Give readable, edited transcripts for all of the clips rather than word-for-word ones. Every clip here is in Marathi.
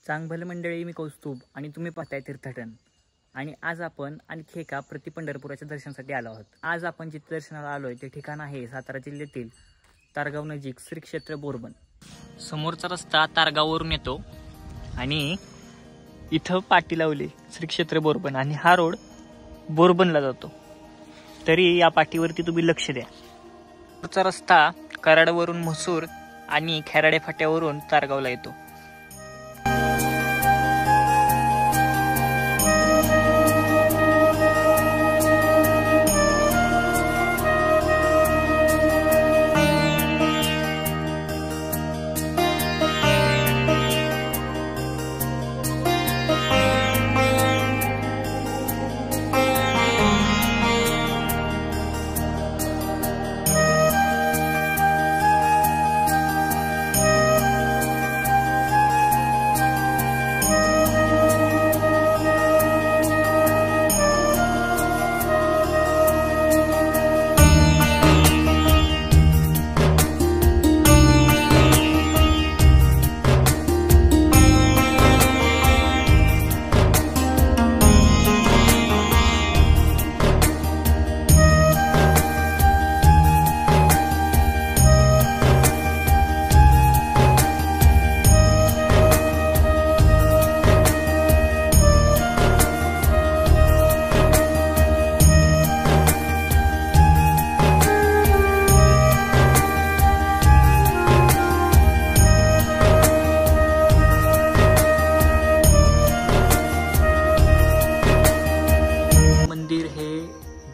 चांगभल मंडळी, मी कौस्तुभ आणि तुम्ही पाहताय तीर्थटन. आणि आज आपण आणखी एका पंढरपुराच्या दर्शनासाठी आलो आहोत. आज आपण जिथे दर्शनाला आलोय ते ठिकाण आहे सातारा जिल्ह्यातील तारगाव नजीक श्री क्षेत्र बोरबन. समोरचा रस्ता तारगाववरून येतो आणि इथं पाटी लावली श्री क्षेत्र बोरबन आणि हा रोड बोरबनला जातो. तरी या पाटीवरती तुम्ही लक्ष द्या. समोरचा रस्ता कराडवरून म्हसूर आणि खैराडे फाट्यावरून तारगावला येतो.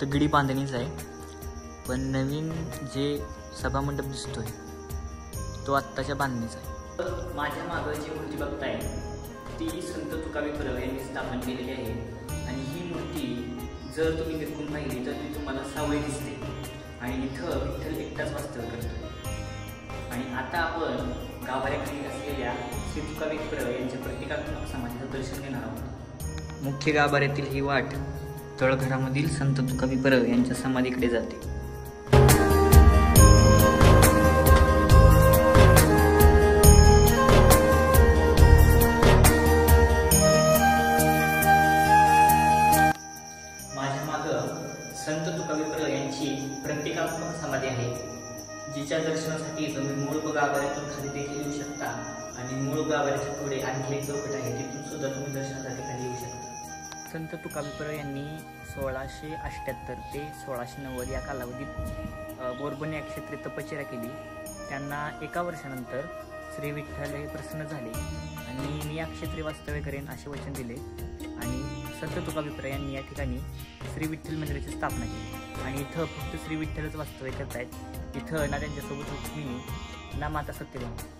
दगडी बांधणीच आहे, पण नवीन जे सभामंडप दिसतोय तो आत्ताच्या बांधणीचा आहे. माझ्या मागं जी मूर्ती बघताय ती संत तुकाराम विठ्ठल यांनी स्थापन केलेली आहे. आणि ही मूर्ती जर तुम्ही निरखून पाहिली तर ती तुम्हाला सावळी दिसते आणि इथं विठ्ठल एकटाच वास्तव्य करतो. आणि आता आपण गाभाऱ्याखाली असलेल्या श्री तुकाराम विठ्ठल यांच्या प्रतिकात्मक समाधीचं दर्शन घेणार आहोत. मुख्य गाभाऱ्यातील ही वाट तळघरामधील संत तुकाराम यांच्या समाधीकडे जाते. माझ्या मागं संत तुकाराम यांची प्रतिकात्मक समाधी आहे, जिच्या दर्शनासाठी तुम्ही मूळ गाभाऱ्यातून खाली देखील येऊ शकता आणि मूळ गाभाऱ्याच्या पुढे आणखी एक चौकट आहे, तिथून सुद्धा तुम्ही दर्शनासाठी खाली येऊ शकता. संत तुकाराम यांनी 1678 ते 1690 या कालावधीत बोरबन या क्षेत्री तपश्चर्या केली. त्यांना एका वर्षानंतर श्री विठ्ठल हे प्रसन्न झाले आणि मी या क्षेत्री वास्तव्य करेन असे वचन दिले. आणि संत तुकाराम यांनी या ठिकाणी श्री विठ्ठल मंदिराची स्थापना केली. आणि इथं फक्त श्री विठ्ठलच वास्तव्य करतायत. इथं ना त्यांच्यासोबत रुक्मिणी ना माता सत्यभामा.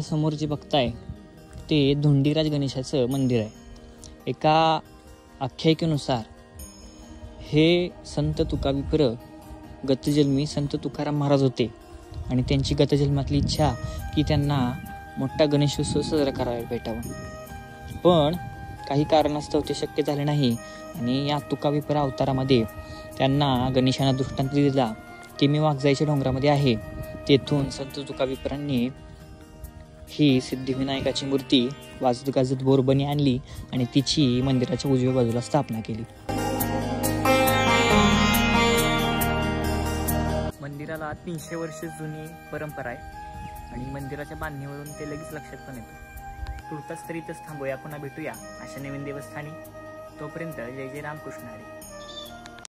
समोर जे बघताय ते धोंडीराज गणेशाचं मंदिर आहे. एका आख्यायिकेनुसार हे संत तुकाराम गतजन्मी संत तुकाराम महाराज होते आणि त्यांची गतजन्मातली इच्छा की त्यांना मोठा गणेशोत्सव साजरा करायला भेटावा, पण काही कारणास्तव ते शक्य झाले नाही. आणि या तुकाराम अवतारामध्ये त्यांना गणेशांना दृष्टांत दिला ते मी वाघजाईच्या डोंगरामध्ये आहे. तेथून संत तुकारामांनी ही सिद्धिविनायकाची मूर्ती वाजत गाजत बोरबनी आणली आणि तिची मंदिराच्या उजव्या बाजूला स्थापना केली. मंदिराला 300 वर्ष जुनी परंपरा आहे आणि मंदिराच्या बांधणीवरून ते लगेच लक्षात पण येतं. तुर्तास तरी इथंच थांबूया, पुन्हा भेटूया अशा नवीन देवस्थानी. तोपर्यंत जय जय रामकृष्ण हरी.